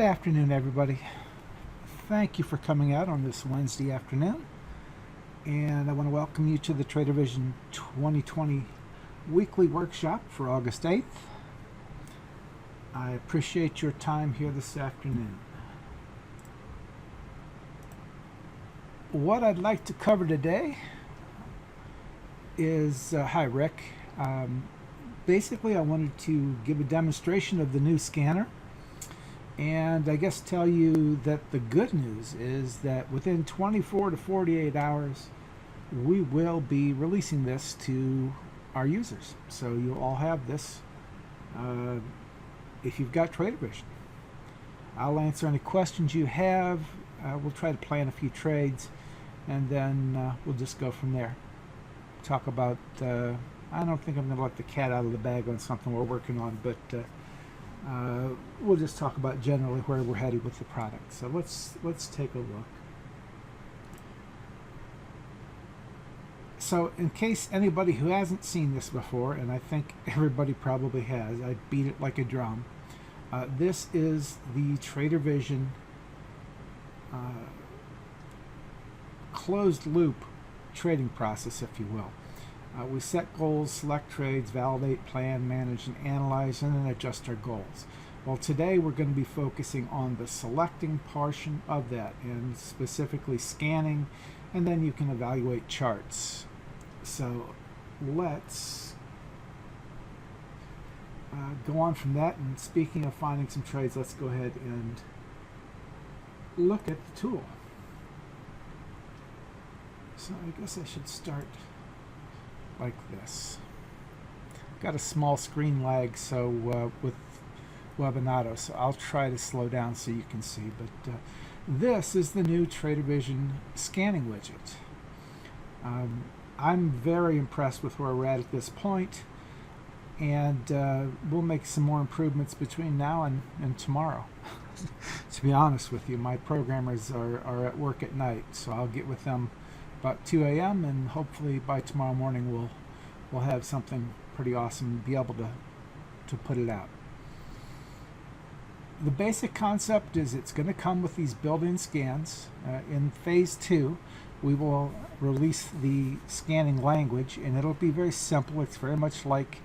Good afternoon, everybody. Thank you for coming out on this Wednesday afternoon. And I want to welcome you to the Trader Vision 2020 weekly workshop for August 8th. I appreciate your time here this afternoon. What I'd like to cover today is, hi Rick. Basically I wanted to give a demonstration of the new scanner. And I guess tell you that the good news is that within 24 to 48 hours, we will be releasing this to our users. So you'll all have this if you've got Trader Vision. I'll answer any questions you have. We'll try to plan a few trades, and then we'll just go from there. Talk about, I don't think I'm going to let the cat out of the bag on something we're working on, but we'll just talk about generally where we're headed with the product. So let's take a look. So in case anybody who hasn't seen this before, and I think everybody probably has, I beat it like a drum. This is the Trader Vision closed loop trading process, if you will. We set goals, select trades, validate, plan, manage, and analyze, and then adjust our goals. Well, today we're going to be focusing on the selecting portion of that, and specifically scanning, and then you can evaluate charts. So let's go on from that, and speaking of finding some trades, let's go ahead and look at the tool. So I guess I should start like this. Got a small screen lag, so with Webinato, so I'll try to slow down so you can see. But this is the new Trader Vision scanning widget. I'm very impressed with where we're at this point, and we'll make some more improvements between now and tomorrow. To be honest with you, my programmers are at work at night, so I'll get with them about 2 a.m. and hopefully by tomorrow morning we'll have something pretty awesome and be able to put it out. The basic concept is it's going to come with these built-in scans. In phase 2 we will release the scanning language, and it'll be very simple. It's very much like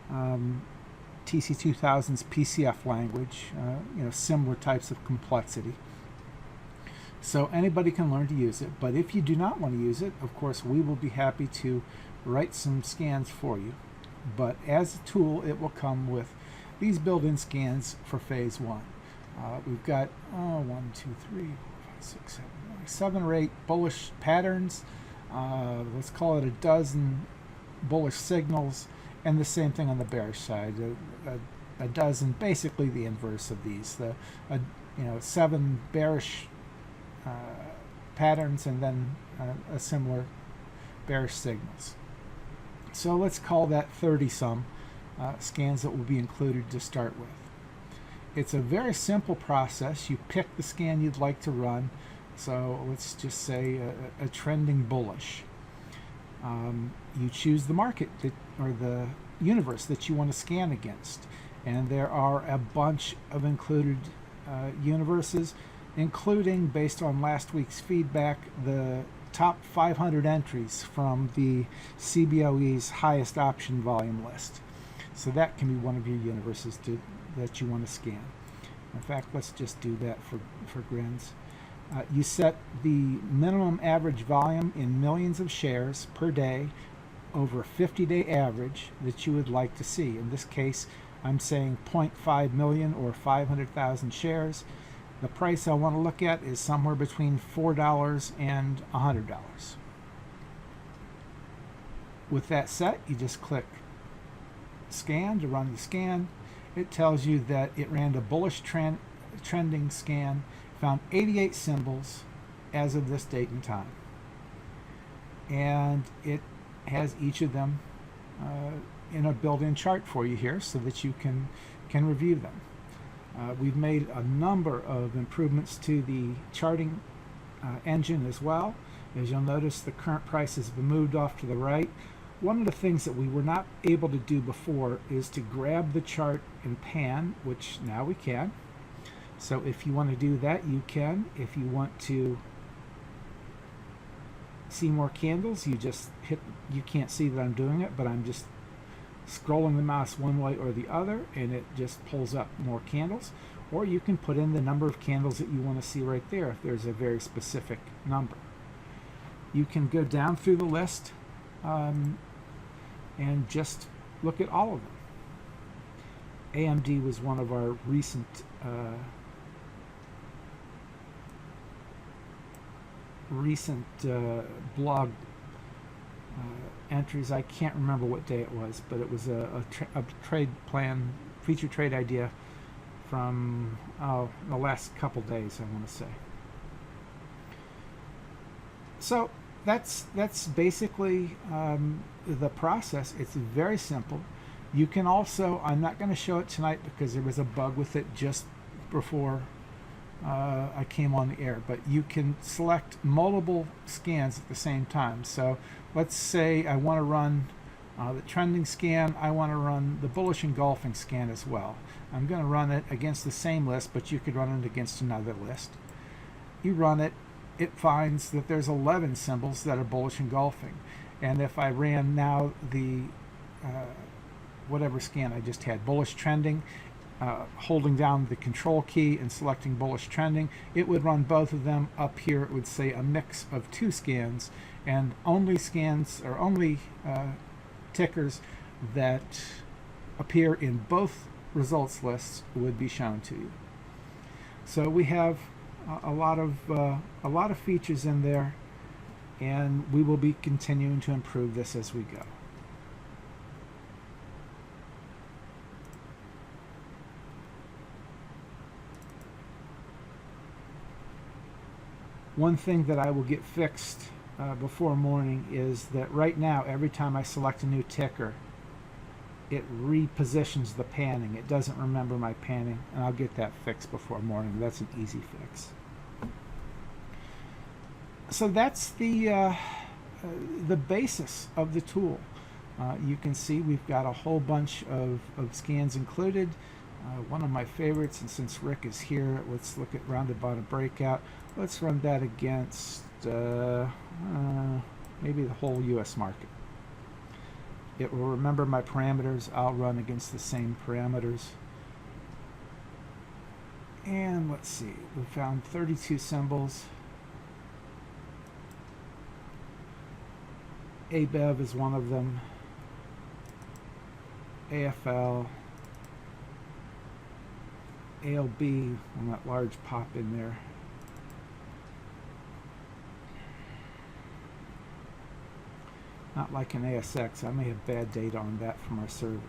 TC2000's PCF language, similar types of complexity. So anybody can learn to use it, but if you do not want to use it, of course, we will be happy to write some scans for you. But as a tool, it will come with these built-in scans for phase 1. We've got 7 or 8 bullish patterns. Let's call it a dozen bullish signals, and the same thing on the bearish side. A dozen, basically the inverse of these. 7 bearish patterns, and then a similar bearish signals. So let's call that 30-some scans that will be included to start with. It's a very simple process. You pick the scan you'd like to run. So let's just say a trending bullish. You choose the market or the universe that you want to scan against, and there are a bunch of included universes, including, based on last week's feedback, the top 500 entries from the CBOE's highest option volume list. So that can be one of your universes that you want to scan. In fact, let's just do that for grins. You set the minimum average volume in millions of shares per day over a 50-day average that you would like to see. In this case, I'm saying 0.5 million or 500,000 shares. The price I want to look at is somewhere between $4 and $100. With that set, you just click Scan to run the scan. It tells you that it ran a bullish trending scan, found 88 symbols as of this date and time. And it has each of them in a built-in chart for you here so that you can review them. We've made a number of improvements to the charting engine as well. As you'll notice, the current prices have been moved off to the right. One of the things that we were not able to do before is to grab the chart and pan, which now we can. So if you want to do that, you can. If you want to see more candles, you just hit, you can't see that I'm doing it, but I'm just scrolling the mouse one way or the other, and it just pulls up more candles. Or you can put in the number of candles that you want to see right there if there's a very specific number. You can go down through the list and just look at all of them. AMD was one of our recent blog entries. I can't remember what day it was, but it was a trade plan, feature trade idea from the last couple days, I want to say. So that's basically the process. It's very simple. You can also, I'm not going to show it tonight because there was a bug with it just before I came on the air, but you can select multiple scans at the same time. So let's say I want to run the trending scan, I want to run the bullish engulfing scan as well. I'm going to run it against the same list, but you could run it against another list. You run it, it finds that there's 11 symbols that are bullish engulfing. And if I ran now the whatever scan I just had, bullish trending, holding down the control key and selecting bullish trending, it would run both of them. Up here it would say a mix of 2 scans, and only scans or only tickers that appear in both results lists would be shown to you. So we have a lot of features in there, and we will be continuing to improve this as we go. One thing that I will get fixed before morning is that right now, every time I select a new ticker, it repositions the panning. It doesn't remember my panning, and I'll get that fixed before morning. That's an easy fix. So that's the basis of the tool. You can see we've got a whole bunch of scans included. One of my favorites, and since Rick is here, let's look at rounded bottom breakout. Let's run that against maybe the whole US market. It will remember my parameters. I'll run against the same parameters. And let's see, we found 32 symbols. ABEV is one of them. AFL. ALB, and that large pop in there. Not like an ASX. I may have bad data on that from our server.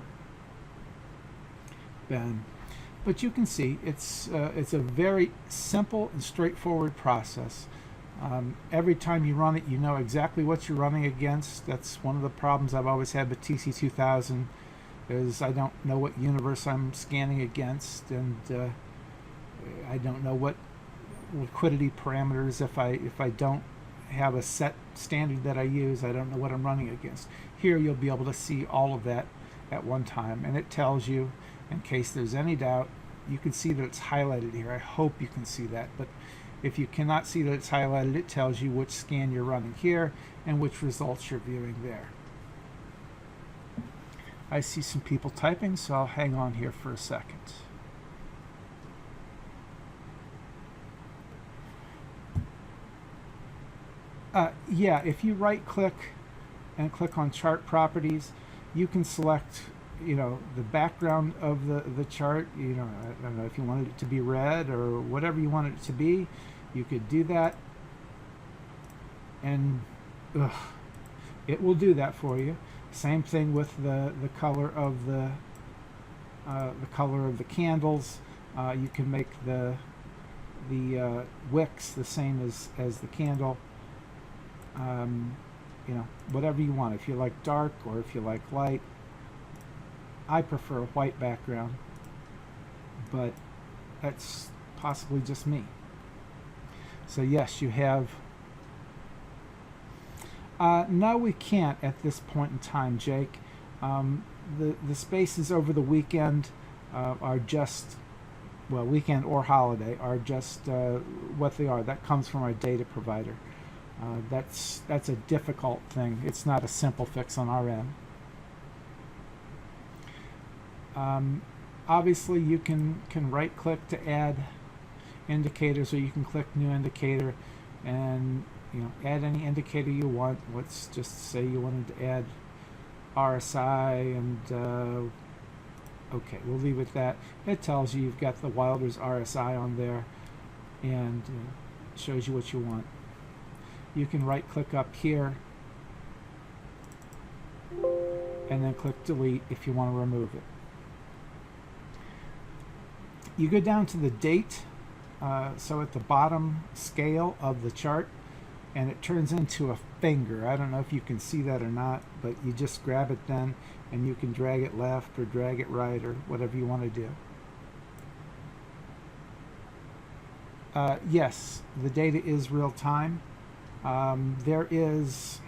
But you can see it's a very simple and straightforward process. Every time you run it, you know exactly what you're running against. That's one of the problems I've always had with TC2000, is I don't know what universe I'm scanning against, and I don't know what liquidity parameters. If I don't have a set standard that I use, I don't know what I'm running against. Here you'll be able to see all of that at one time, and it tells you, in case there's any doubt. You can see that it's highlighted here. I hope you can see that, but if you cannot see that it's highlighted, it tells you which scan you're running here and which results you're viewing there. I see some people typing, so I'll hang on here for a second. Yeah, if you right click and click on chart properties, you can select, you know, the background of the chart. You know, I don't know if you wanted it to be red or whatever you wanted it to be. You could do that, and it will do that for you. Same thing with the color of the candles. You can make the wicks the same as the candle. You know, whatever you want. If you like dark or if you like light. I prefer a white background, but that's possibly just me. So yes, you have. No, we can't at this point in time, Jake. The spaces over the weekend are just well, weekend or holiday are just what they are. That comes from our data provider. That's a difficult thing. It's not a simple fix on our end. Obviously, you can right click to add indicators, or you can click new indicator and add any indicator you want. Let's just say you wanted to add RSI, and okay, we'll leave it at that. It tells you you've got the Wilder's RSI on there, and shows you what you want. You can right click up here and then click delete if you want to remove it. You go down to the date, so at the bottom scale of the chart, and it turns into a finger. I don't know if you can see that or not, but you just grab it then, and you can drag it left or drag it right or whatever you want to do. Yes, the data is real time. There is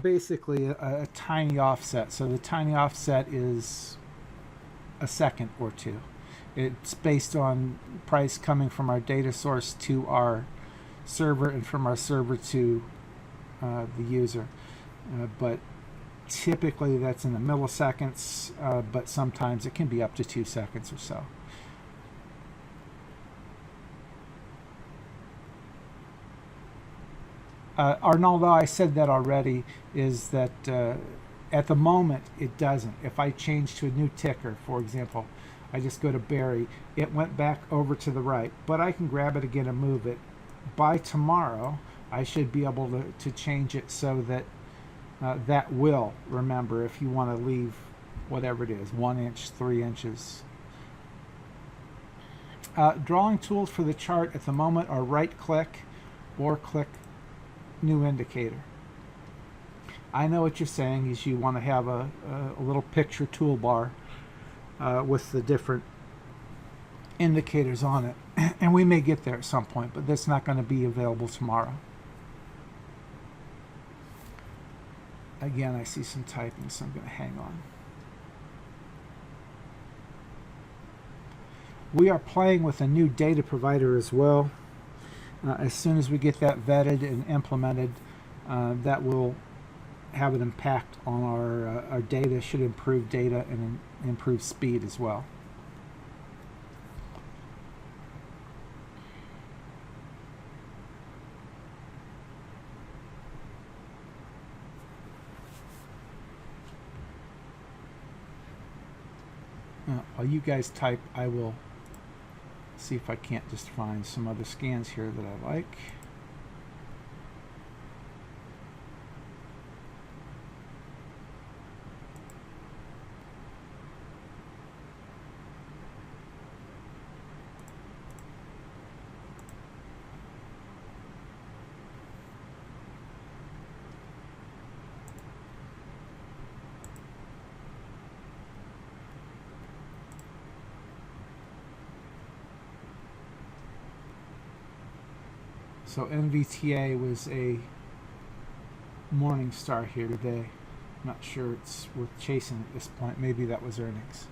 basically a tiny offset. So the tiny offset is a second or two. It's based on price coming from our data source to our server and from our server to the user. But typically that's in the milliseconds, but sometimes it can be up to 2 seconds or so. Arnaldo, I said that already, is that at the moment it doesn't. If I change to a new ticker, for example, I just go to Barry, it went back over to the right, but I can grab it again and move it. By tomorrow, I should be able to change it so that that will remember if you want to leave whatever it is, 1 inch, 3 inches. Drawing tools for the chart at the moment are right click or click new indicator. I know what you're saying is you want to have a little picture toolbar with the different indicators on it, and we may get there at some point, but that's not going to be available tomorrow. Again, I see some typing, so I'm going to hang on. We are playing with a new data provider as well. As soon as we get that vetted and implemented, that will have an impact on our data. Should improve data and improve speed as well. While you guys type, I will see if I can't just find some other scans here that I like. So NVTA was a morning star here today. I'm not sure it's worth chasing at this point. Maybe that was earnings.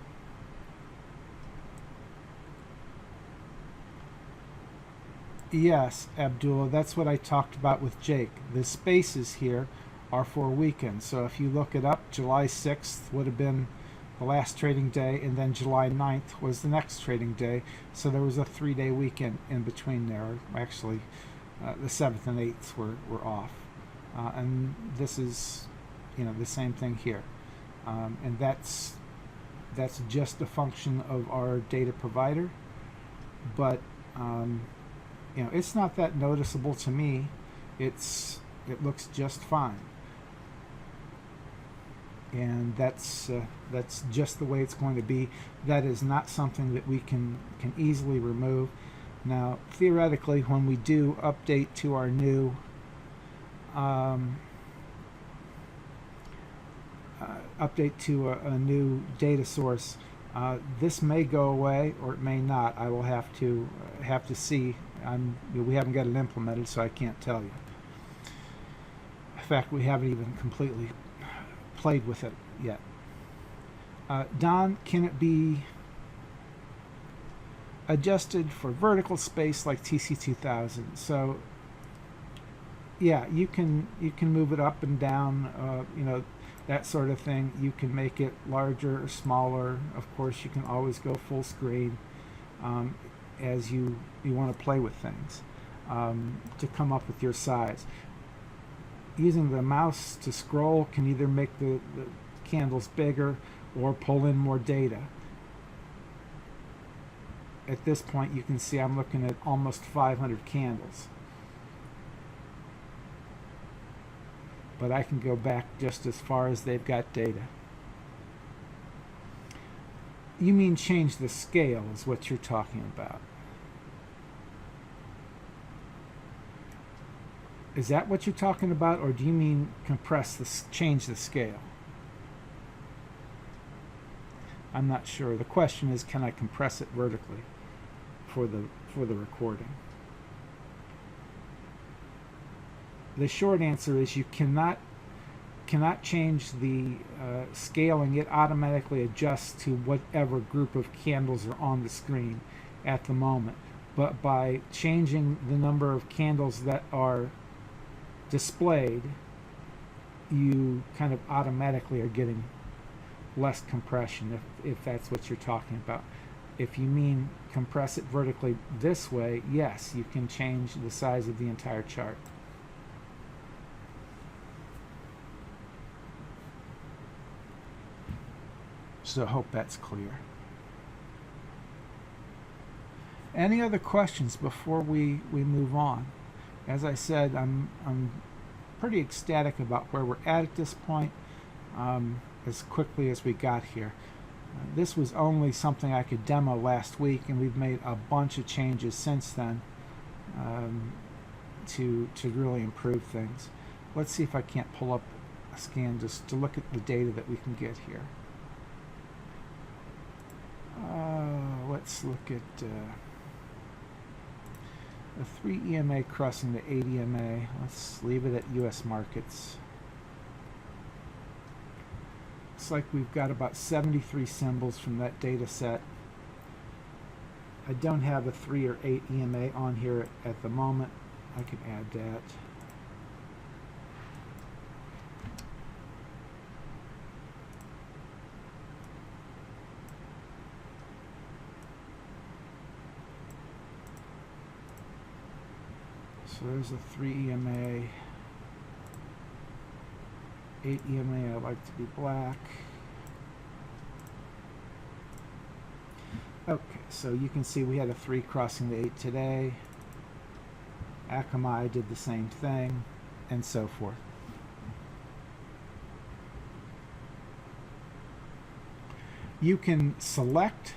Yes, Abdullah, that's what I talked about with Jake. The spaces here are for weekends. So if you look it up, July 6th would have been the last trading day, and then July 9th was the next trading day. So there was a 3-day weekend in between there. Actually, the 7th and 8th were off. And this is, the same thing here. And that's just a function of our data provider. But, it's not that noticeable to me. It looks just fine. And that's just the way it's going to be. That is not something that we can easily remove. Now, theoretically, when we do update to our new a new data source, this may go away or it may not. I will have to see. We haven't got it implemented, so I can't tell you. In fact, we haven't even completely played with it yet. Don, can it be adjusted for vertical space like TC2000. So yeah, you can move it up and down, that sort of thing. You can make it larger or smaller. Of course, you can always go full screen as you want to play with things to come up with your size. Using the mouse to scroll can either make the candles bigger or pull in more data. At this point, you can see I'm looking at almost 500 candles. But I can go back just as far as they've got data. You mean change the scale is what you're talking about. Is that what you're talking about, or do you mean change the scale? I'm not sure. The question is, can I compress it vertically for the recording? The short answer is you cannot change the scaling. It automatically adjusts to whatever group of candles are on the screen at the moment. But by changing the number of candles that are displayed, you kind of automatically are getting less compression, if that's what you're talking about. If you mean compress it vertically this way, yes, you can change the size of the entire chart. So I hope that's clear. Any other questions before we move on? As I said, I'm pretty ecstatic about where we're at this point, as quickly as we got here. This was only something I could demo last week, and we've made a bunch of changes since then to really improve things. Let's see if I can't pull up a scan just to look at the data that we can get here. Let's look at the 3 EMA crossing the 8 EMA. Let's leave it at US markets. Looks like we've got about 73 symbols from that data set. I don't have a 3 or 8 EMA on here at the moment. I can add that. So there's a 3 EMA, 8 EMA I like to be black. Okay, so you can see we had a 3 crossing the 8 today. Akamai did the same thing, and so forth. You can select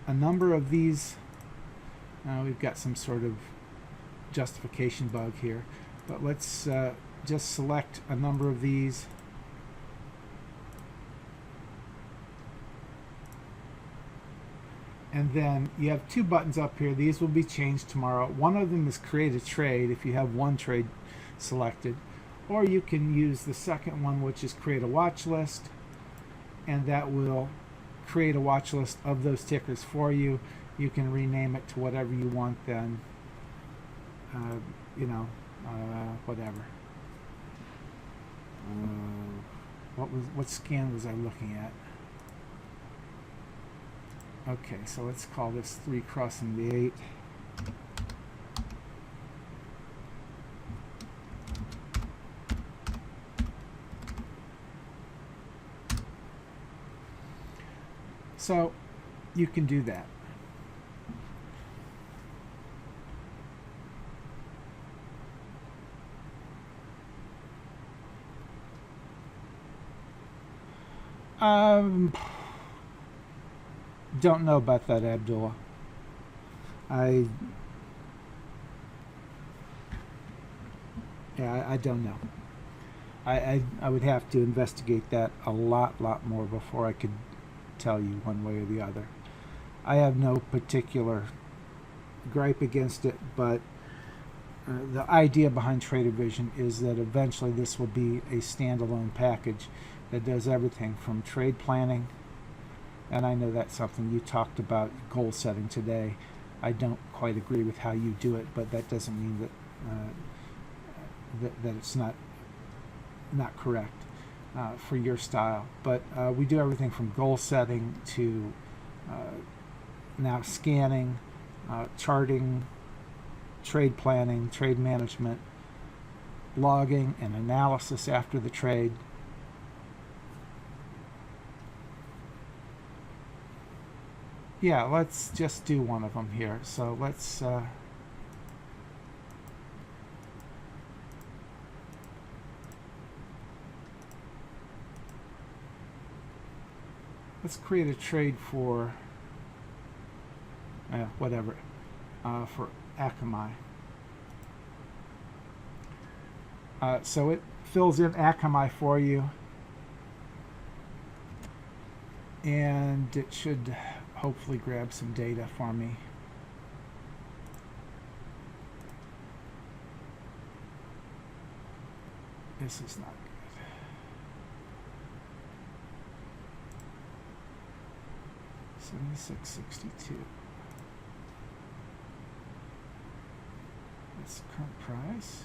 a number of these. Now we've got some sort of justification bug here, but let's just select a number of these. And then you have 2 buttons up here. These will be changed tomorrow. One of them is create a trade if you have one trade selected, or you can use the second one, which is create a watch list, and that will create a watch list of those tickers for you. You can rename it to whatever you want then. Whatever. What scan was I looking at? Okay, so let's call this 3 crossing the 8. So you can do that. Don't know about that, Abdullah. I don't know. I would have to investigate that a lot more before I could tell you one way or the other. I have no particular gripe against it, but the idea behind Trader Vision is that eventually this will be a standalone package that does everything from trade planning And I know that's something you talked about, goal setting today. I don't quite agree with how you do it, but that doesn't mean that it's not correct for your style. But we do everything from goal setting to now scanning, charting, trade planning, trade management, logging, and analysis after the trade. Yeah, let's just do one of them here. So let's create a trade for whatever, for Akamai. So it fills in Akamai for you, and it should hopefully grab some data for me. This is not good. 76.62. That's the current price.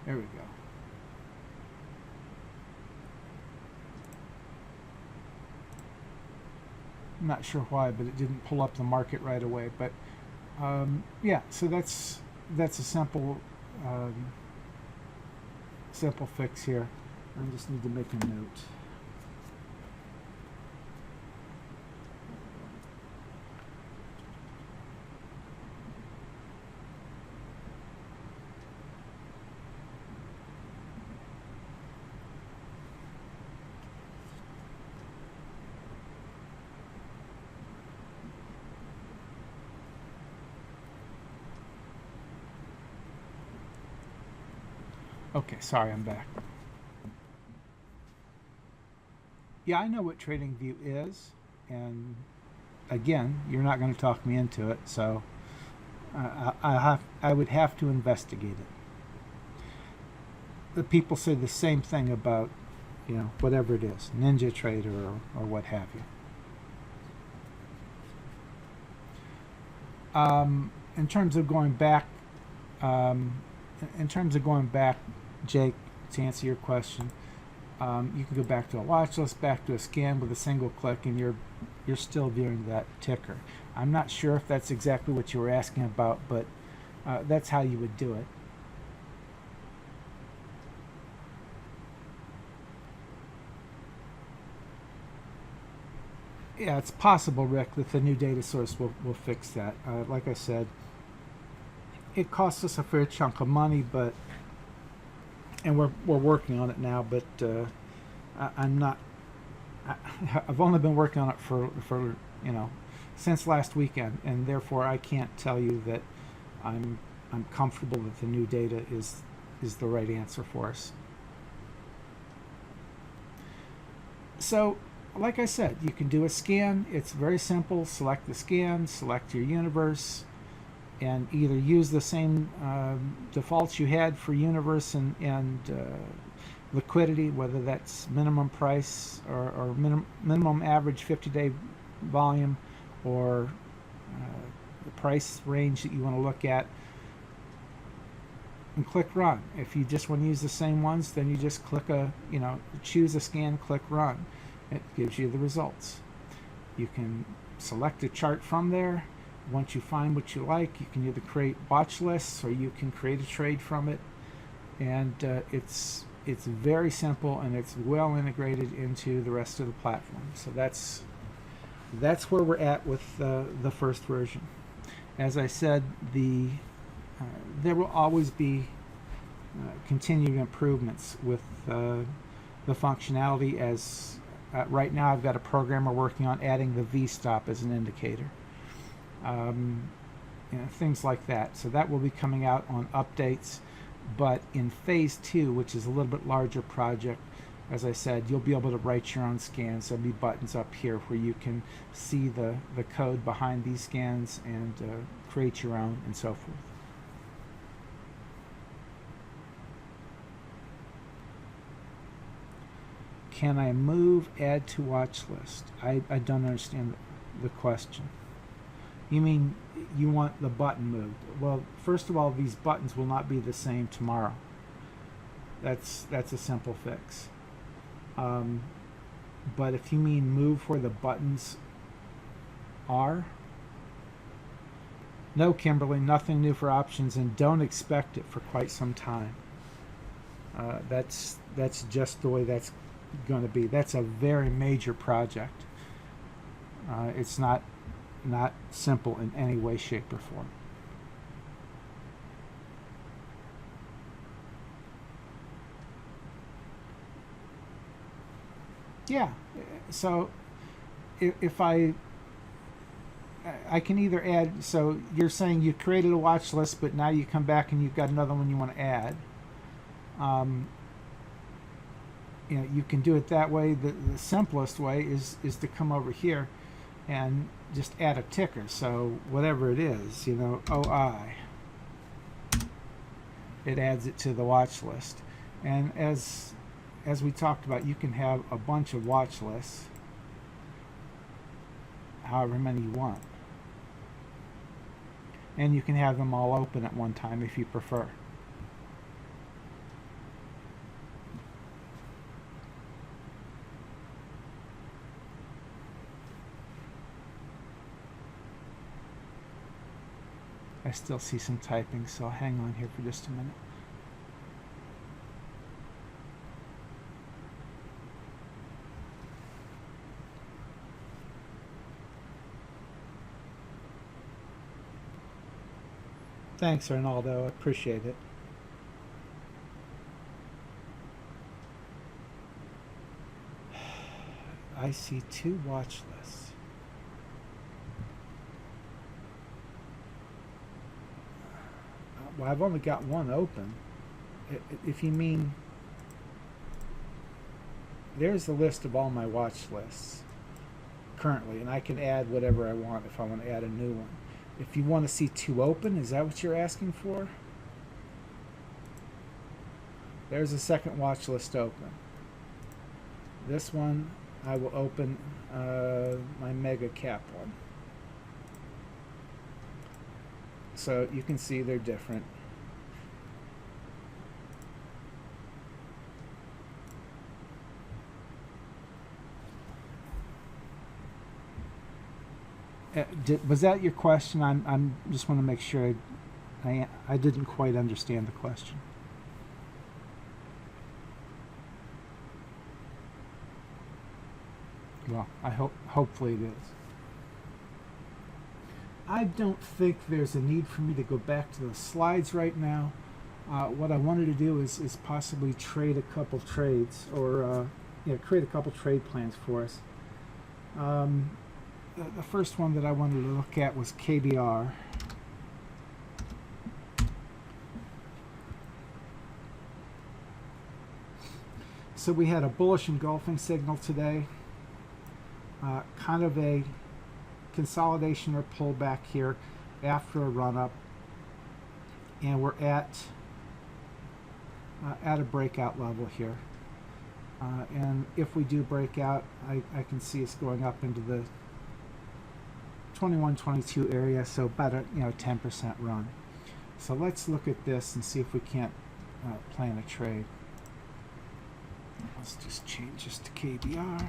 There we go. I'm not sure why, but it didn't pull up the market right away. But yeah, so that's a simple fix here. I just need to make a note. Okay, sorry, I'm back. Yeah, I know what TradingView is, and again, you're not going to talk me into it, so I would have to investigate it. The people say the same thing about, whatever it is, Ninja Trader or what have you. In terms of going back, Jake, to answer your question, you can go back to a watch list, back to a scan with a single click, and you're still viewing that ticker. I'm not sure if that's exactly what you were asking about, but that's how you would do it. Yeah, it's possible, Rick, that the new data source will fix that. Like I said, it costs us a fair chunk of money, and we're working on it now. But I've only been working on it for since last weekend, and therefore I can't tell you that I'm comfortable that the new data is the right answer for us. So, like I said, you can do a scan. It's very simple. Select the scan, select your universe, and either use the same defaults you had for universe and liquidity, whether that's minimum price or minimum average 50-day volume, or the price range that you want to look at, and click run. If you just want to use the same ones, then you just click choose a scan, click run. It gives you the results. You can select a chart from there. Once you find what you like, you can either create watch lists or you can create a trade from it. And it's very simple, and it's well integrated into the rest of the platform. So that's where we're at with the first version. As I said, there will always be continued improvements with the functionality. As right now, I've got a programmer working on adding the V-stop as an indicator. Things like that. So that will be coming out on updates. But in phase 2, which is a little bit larger project, as I said, you'll be able to write your own scans. There'll be buttons up here where you can see the code behind these scans and create your own and so forth. can I move add to watch list? I don't understand the question. You mean you want the button moved? Well, first of all, these buttons will not be the same tomorrow. That's a simple fix. But if you mean move where the buttons are, no, Kimberly, nothing new for options, and don't expect it for quite some time. That's just the way that's going to be. That's a very major project. It's not simple in any way, shape, or form. Yeah, so if I can either add, so you're saying you created a watch list, but now you come back and you've got another one you want to add. You can do it that way. The simplest way is to come over here and just add a ticker. So whatever it is, OI, it adds it to the watch list. And as we talked about, you can have a bunch of watch lists, however many you want. And you can have them all open at one time if you prefer. I still see some typing, so I'll hang on here for just a minute. Thanks, Arnaldo. I appreciate it. I see 2 watch lists. Well, I've only got one open. If you mean, there's the list of all my watch lists currently, and I can add whatever I want if I want to add a new one. If you want to see 2 open, is that what you're asking for? There's a second watch list open. This one, I will open my mega cap one. So you can see they're different. Was that your question? I'm just want to make sure I didn't quite understand the question. Well, hopefully it is. I don't think there's a need for me to go back to the slides right now. What I wanted to do is possibly trade a couple trades, or create a couple trade plans for us. The first one that I wanted to look at was KBR. So we had a bullish engulfing signal today, kind of a consolidation or pullback here after a run-up, and we're at a breakout level here. And if we do break out, I can see us going up into the 21-22 area, so about a 10% run. So let's look at this and see if we can't plan a trade. Let's just change this to KBR.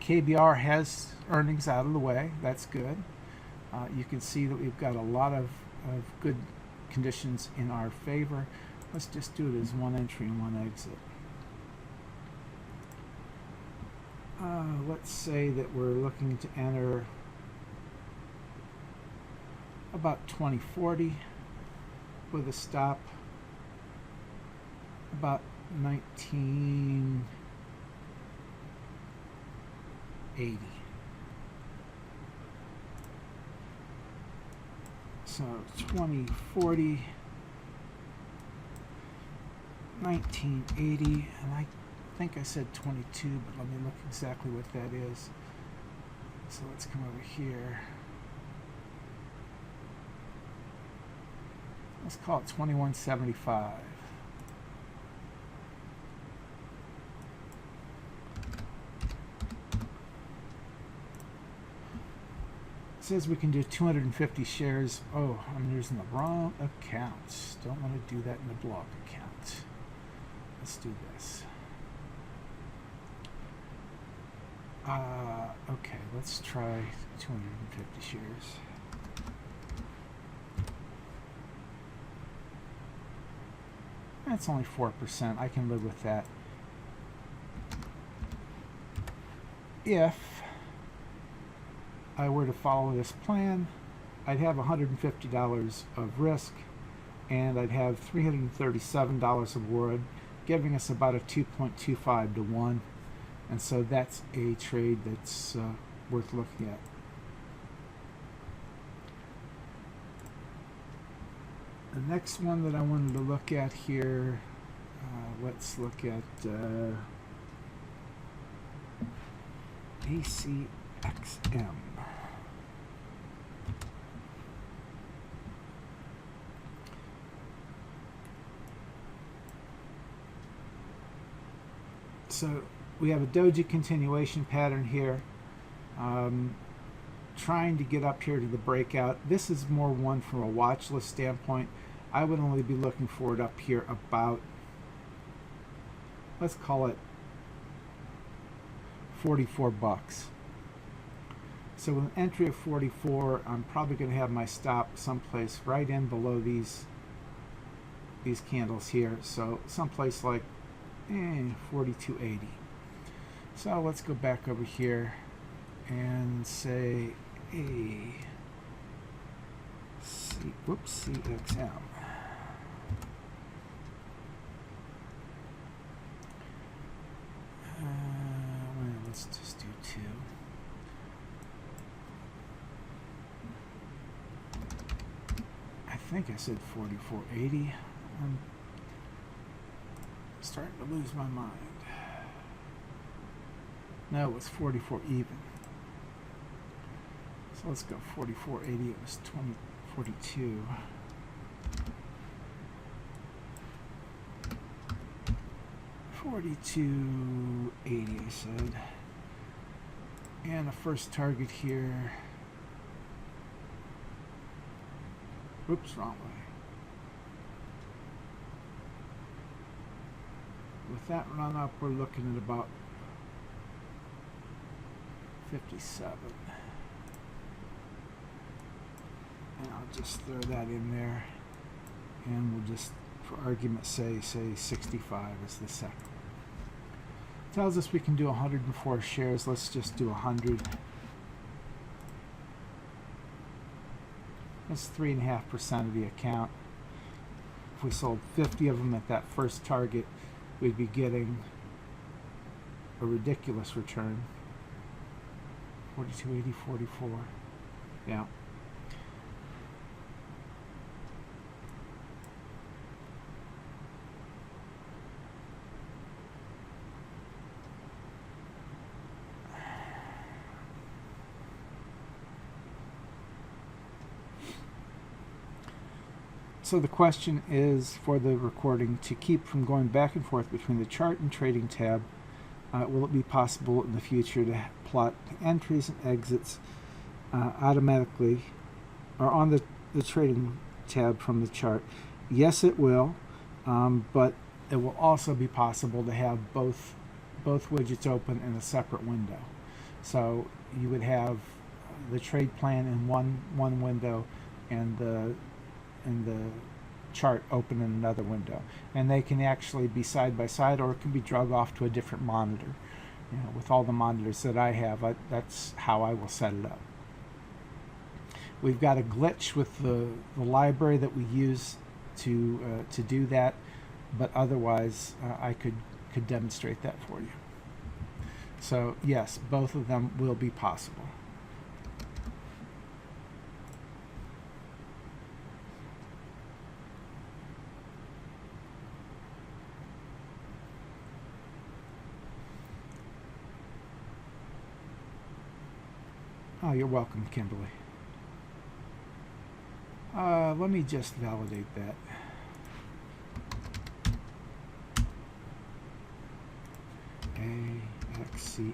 KBR has earnings out of the way. That's good. You can see that we've got a lot of good conditions in our favor. Let's just do it as one entry and one exit. Let's say that we're looking to enter about 2040 with a stop about 1980. So 2040, 1980, and I think I said 22, but let me look exactly what that is. So let's come over here. Let's call it 2175. says we can do 250 shares. Oh, I'm using the wrong account. Don't want to do that in the blog account. Let's do this. Okay, let's try 250 shares. That's only 4%. I can live with that. If I were to follow this plan, I'd have $150 of risk, and I'd have $337 of reward, giving us about a 2.25 to 1. And so that's a trade that's worth looking at. The next one that I wanted to look at here, let's look at ACXM. So we have a doji continuation pattern here, trying to get up here to the breakout. This is more one from a watch list standpoint. I would only be looking for it up here about, let's call it 44 bucks. So with an entry of 44, I'm probably going to have my stop someplace right in below these candles here. So someplace like 42.80. So let's go back over here and say CXM. Let's just do 2. I think I said 44.80. I'm starting to lose my mind. No, it was 44 even. So let's go 44.80. It was 2042. $42.80, I said. And the first target here. Oops, wrong way. With that run up, we're looking at about 57. And I'll just throw that in there. And we'll just, for argument's sake, say 65 is the second. Tells us we can do 104 shares. Let's just do 100. That's 3.5% of the account. If we sold 50 of them at that first target, we'd be getting a ridiculous return. 42.80, 44. Yeah. So the question is for the recording to keep from going back and forth between the chart and trading tab. Will it be possible in the future to plot entries and exits automatically or on the trading tab from the chart? Yes, it will, but it will also be possible to have both widgets open in a separate window. So you would have the trade plan in one window and the chart open in another window, and they can actually be side by side, or it can be drug off to a different monitor. You know, with all the monitors that I have, that's how I will set it up. We've got a glitch with the library that we use to do that, but otherwise I could demonstrate that for you. So yes, both of them will be possible. Oh, you're welcome, Kimberly. Let me just validate that. AXCM.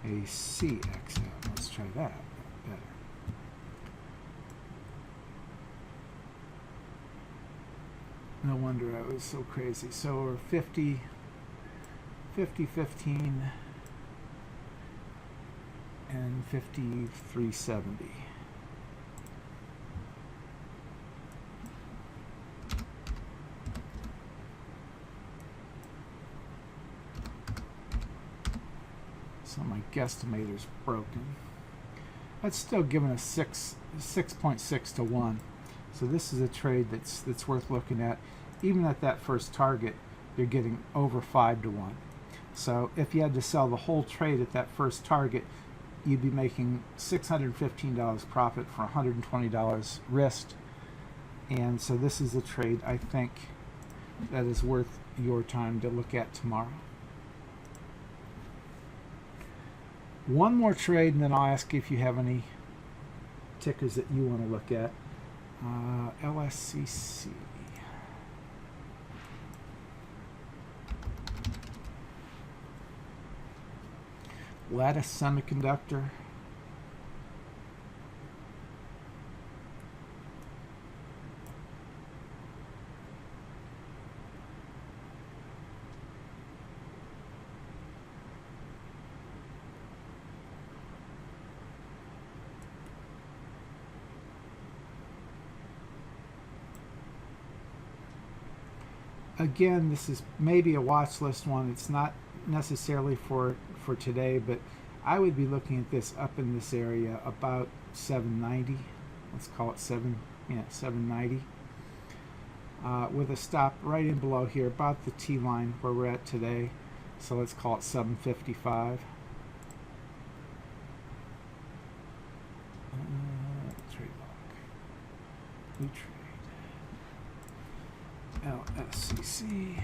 ACXM. Let's try that. No wonder I was so crazy. So we're 50, 50, 15, and 53.70. So my guesstimator's broken. That's still giving us 6.6 to 1. So this is a trade that's worth looking at. Even at that first target, you're getting over 5 to 1. So if you had to sell the whole trade at that first target, you'd be making $615 profit for $120 risk. And so this is a trade I think that is worth your time to look at tomorrow. One more trade, and then I'll ask you if you have any tickers that you want to look at. LSCC. Lattice Semiconductor. Again, this is maybe a watch list one. It's not necessarily for today, but I would be looking at this up in this area about 790. Let's call it 790. With a stop right in below here, about the T line where we're at today. So let's call it 755. Trade log. New trade. LSCC.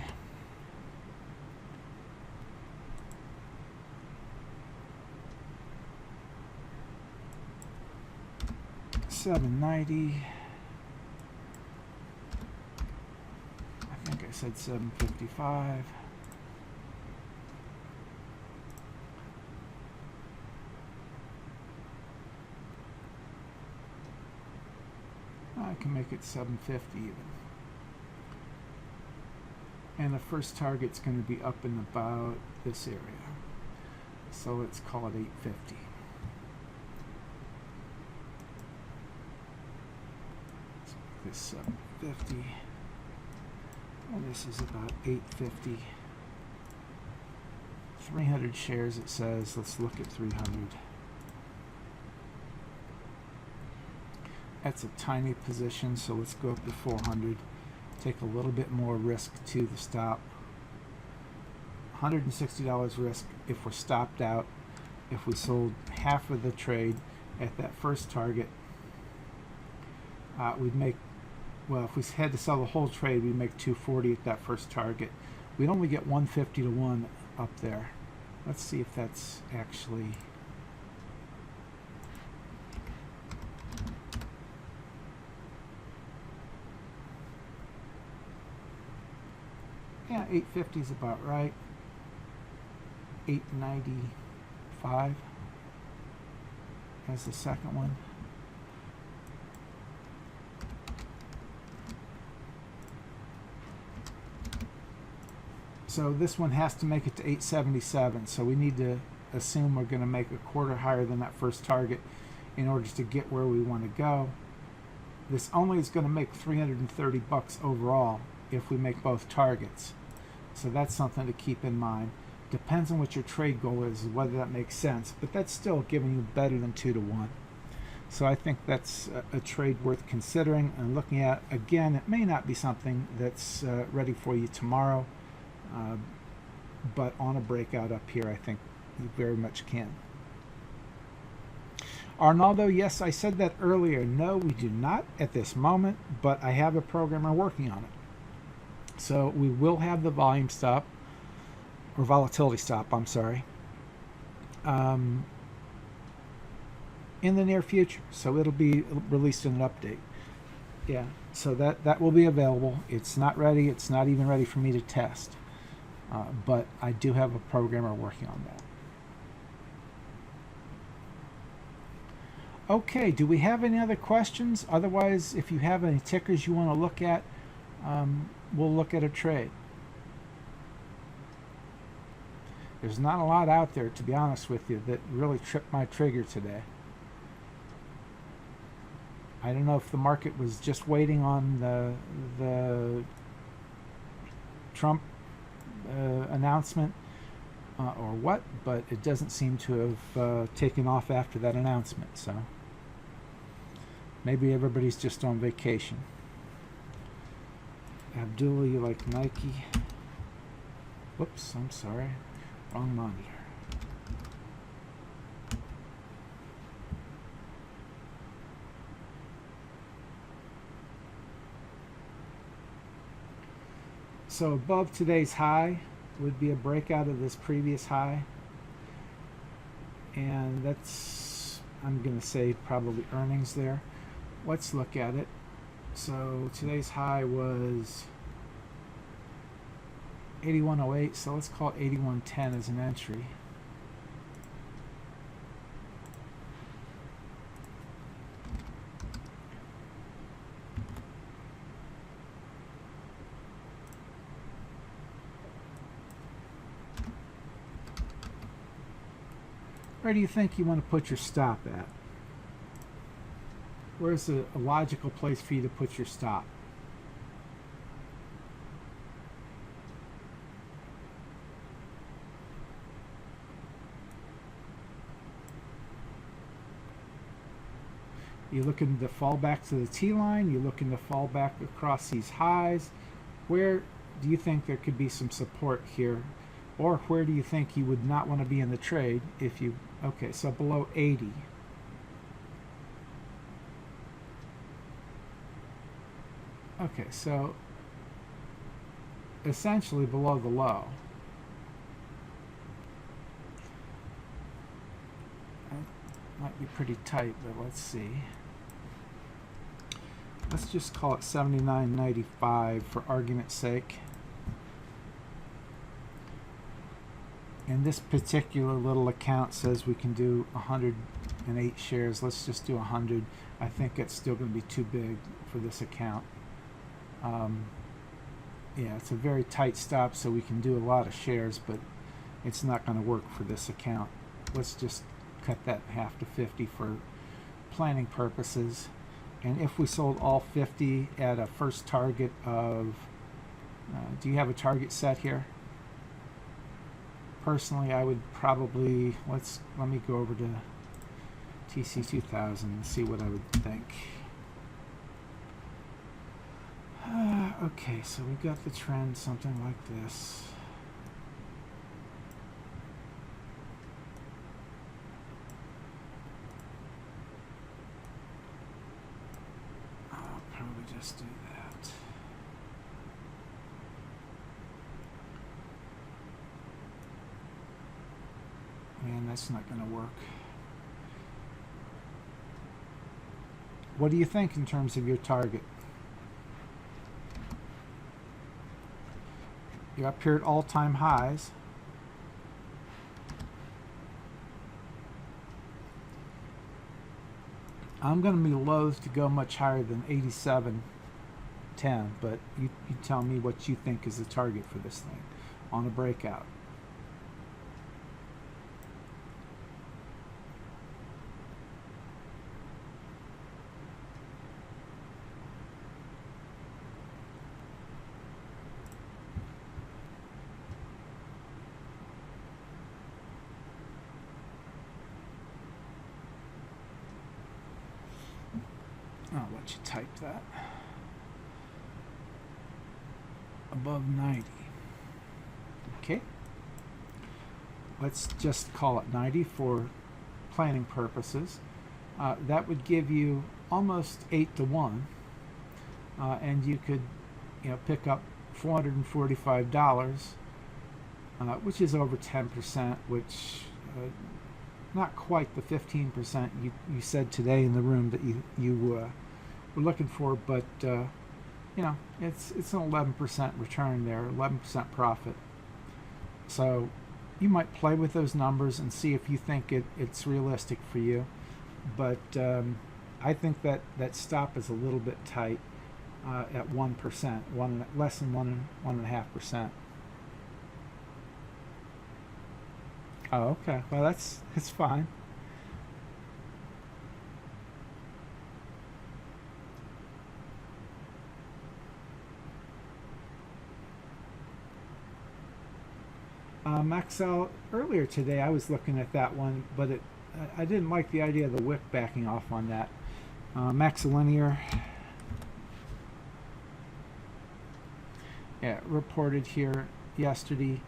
$790. I think I said 755. I can make it 750 even. And the first target's going to be up in about this area. So let's call it 850. Let's make this 750. And this is about 850. 300 shares it says. Let's look at 300. That's a tiny position, so let's go up to 400. Take a little bit more risk to the stop. $160 risk if we're stopped out. If we sold half of the trade at that first target, we'd make, well, if we had to sell the whole trade, we'd make 240 at that first target. We'd only get 150 to 1 up there. Let's see if that's actually... Yeah, 850 is about right. 895 as the second one. So this one has to make it to 877. So we need to assume we're going to make a quarter higher than that first target in order to get where we want to go. This only is going to make 330 bucks overall if we make both targets. So that's something to keep in mind. Depends on what your trade goal is, whether that makes sense, but that's still giving you better than 2 to 1. So I think that's a trade worth considering and looking at. Again, it may not be something that's ready for you tomorrow, but on a breakout up here, I think you very much can. Arnaldo, yes, I said that earlier. No, we do not at this moment, but I have a programmer working on it. So we will have the volume stop, or volatility stop, I'm sorry, in the near future. So it'll be released in an update. Yeah, so that will be available. It's not ready. It's not even ready for me to test. But I do have a programmer working on that. Okay, do we have any other questions? Otherwise, if you have any tickers you want to look at, we'll look at a trade. There's not a lot out there, to be honest with you, that really tripped my trigger today. I don't know if the market was just waiting on the Trump announcement or what, but it doesn't seem to have taken off after that announcement. So maybe everybody's just on vacation. Abdullah, you like Nike? Whoops, I'm sorry. Wrong monitor. So above today's high would be a breakout of this previous high. And that's, I'm going to say, probably earnings there. Let's look at it. So today's high was 81.08, so let's call it 81.10 as an entry. Where do you think you want to put your stop at? Where's a logical place for you to put your stop? You're looking to fall back to the T-line. You're looking to fall back across these highs. Where do you think there could be some support here? Or where do you think you would not want to be in the trade if you... Okay, so below 80. Okay, so essentially below the low. That might be pretty tight, but let's see. Let's just call it 79.95 for argument's sake. And this particular little account says we can do 108 shares. Let's just do 100. I think it's still going to be too big for this account. Yeah, it's a very tight stop, so we can do a lot of shares, but it's not going to work for this account. Let's just cut that in half to 50 for planning purposes. And if we sold all 50 at a first target of, do you have a target set here? Personally, I would probably, let me go over to TC2000 and see what I would think. Okay, so we've got the trend, something like this. I'll probably just do that. And that's not going to work. What do you think in terms of your target? You're up here at all-time highs. I'm going to be loath to go much higher than 87.10, but you tell me what you think is the target for this thing on a breakout. I'll let you type that. Above 90. Okay. Let's just call it 90 for planning purposes. That would give you almost 8 to 1. And you could, pick up $445, which is over 10%, which not quite the 15% you said today in the room that you were looking for, but it's an 11% return there, 11% profit. So you might play with those numbers and see if you think it's realistic for you. But I think that stop is a little bit tight. at 1%, less than 1.5%. Oh, okay. Well, that's fine. Maxell, earlier today I was looking at that one, but I didn't like the idea of the wick backing off on that. Maxillinear, yeah, reported here yesterday.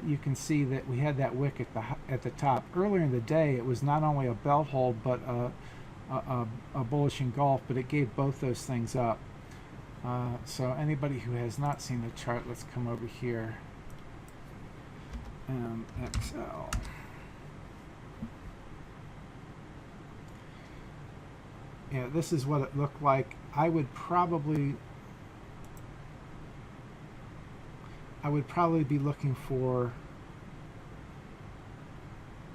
You can see that we had that wick at the top. Earlier in the day, it was not only a bell hold, but a bullish engulf, but it gave both those things up. So anybody who has not seen the chart, let's come over here. XL. Yeah, this is what it looked like. I would probably be looking for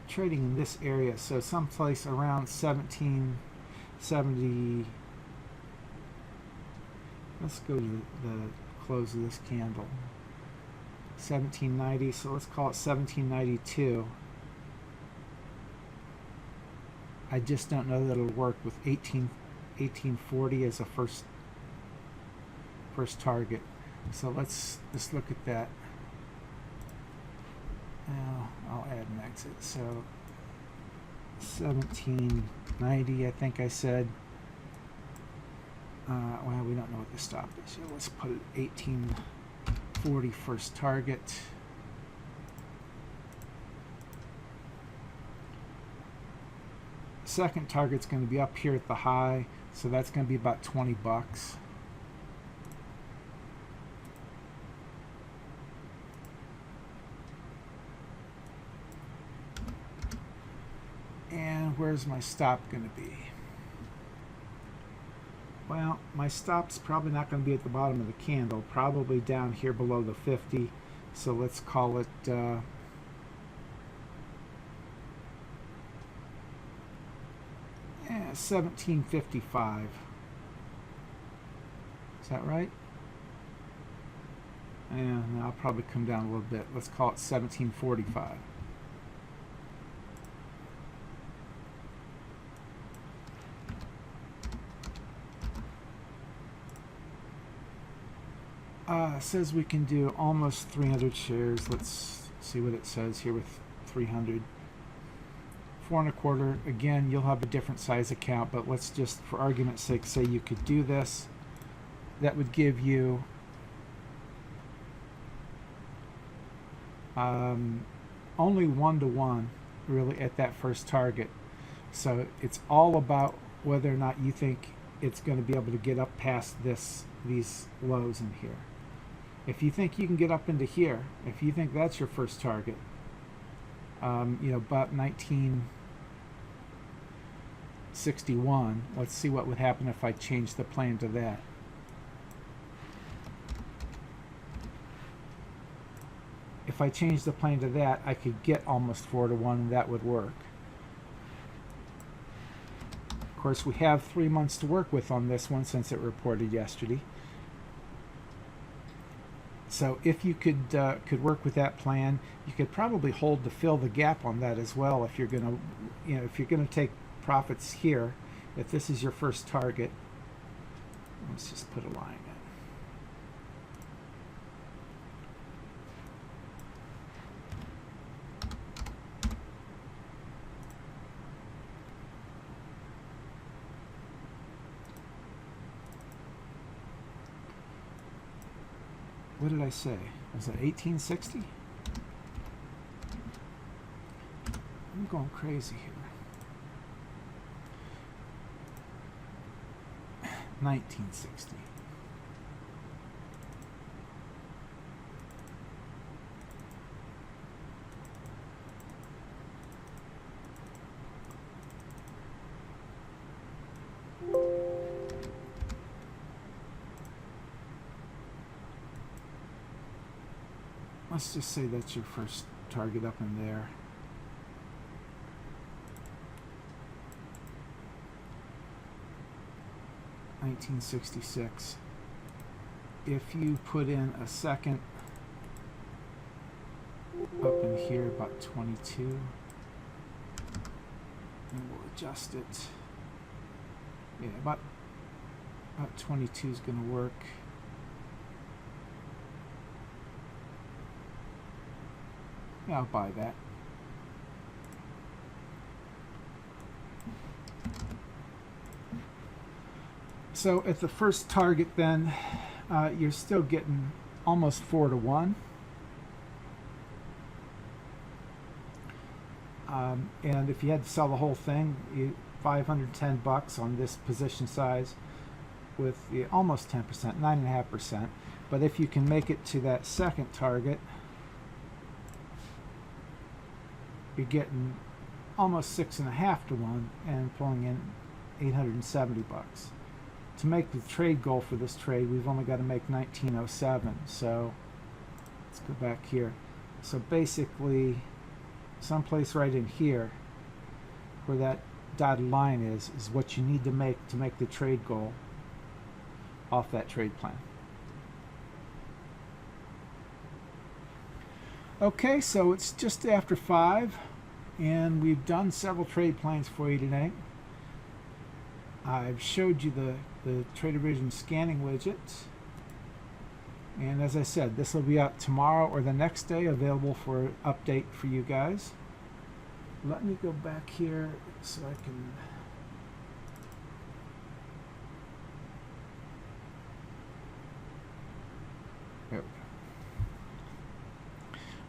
trading in this area, so someplace around 1770. Let's go to the close of this candle. 1790, so let's call it 1792. I just don't know that it'll work with 1840 as a first target. So let's look at that. Now I'll add an exit. So 1790, I think I said. Well, we don't know what the stop is. So let's put it 1840 first target. Second target's going to be up here at the high, so that's going to be about 20 bucks. And where's my stop going to be? Well, my stop's probably not going to be at the bottom of the candle, probably down here below the 50. So let's call it 1755. Is that right? And I'll probably come down a little bit. Let's call it 1745. It says we can do almost 300 shares. Let's see what it says here with 300. 4.25. Again, you'll have a different size account, but let's just, for argument's sake, say you could do this. That would give you only 1-to-1 really at that first target. So it's all about whether or not you think it's going to be able to get up past these lows in here. If you think you can get up into here, if you think that's your first target, about 1961, let's see what would happen if I change the plan to that. If I change the plan to that, I could get almost 4-to-1, and that would work. Of course, we have 3 months to work with on this one since it reported yesterday. So if you could work with that plan, you could probably hold to fill the gap on that as well. If you're going to, take profits here, if this is your first target, let's just put a line in. What did I say? Was it 1860? I'm going crazy here. 1960. Let's just say that's your first target up in there. $1966. if you put in a second up in here, about 22, and we'll adjust it. Yeah, about 22 is going to work. Yeah, I'll buy that. So at the first target then, you're still getting almost 4 to 1. And if you had to sell the whole thing, $510 on this position size with almost 10%, 9.5%. But if you can make it to that second target, you're getting almost 6.5 to 1 and pulling in $870. To make the trade goal for this trade, we've only got to make 1907. So let's go back here. So basically, someplace right in here where that dotted line is what you need to make the trade goal off that trade plan. Okay, so it's just after 5 and we've done several trade plans for you today. I've showed you the Trader Vision scanning widget, and as I said, this will be out tomorrow or the next day, available for update for you guys. Let me go back here so I can there we go.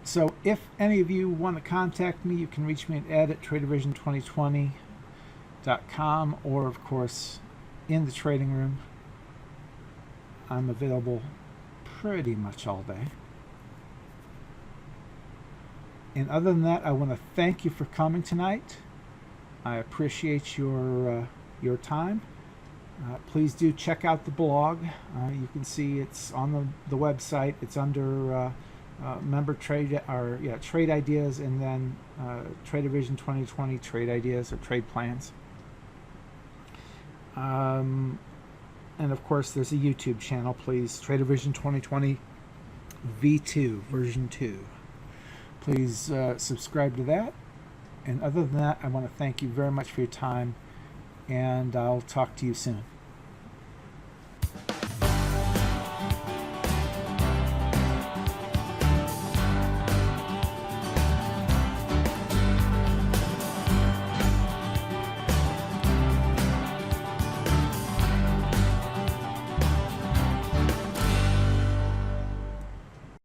So if any of you want to contact me, you can reach me at ed@tradervision2020.com, or of course in the trading room. I'm available pretty much all day. And other than that, I want to thank you for coming tonight. I appreciate your time. Please do check out the blog. You can see it's on the website. It's under member trade trade ideas, and then Trader Vision 2020 trade ideas or trade plans. And of course, there's a YouTube channel. Please, Trader Vision 2020 V2 version 2. Please subscribe to that. And other than that, I want to thank you very much for your time, and I'll talk to you soon.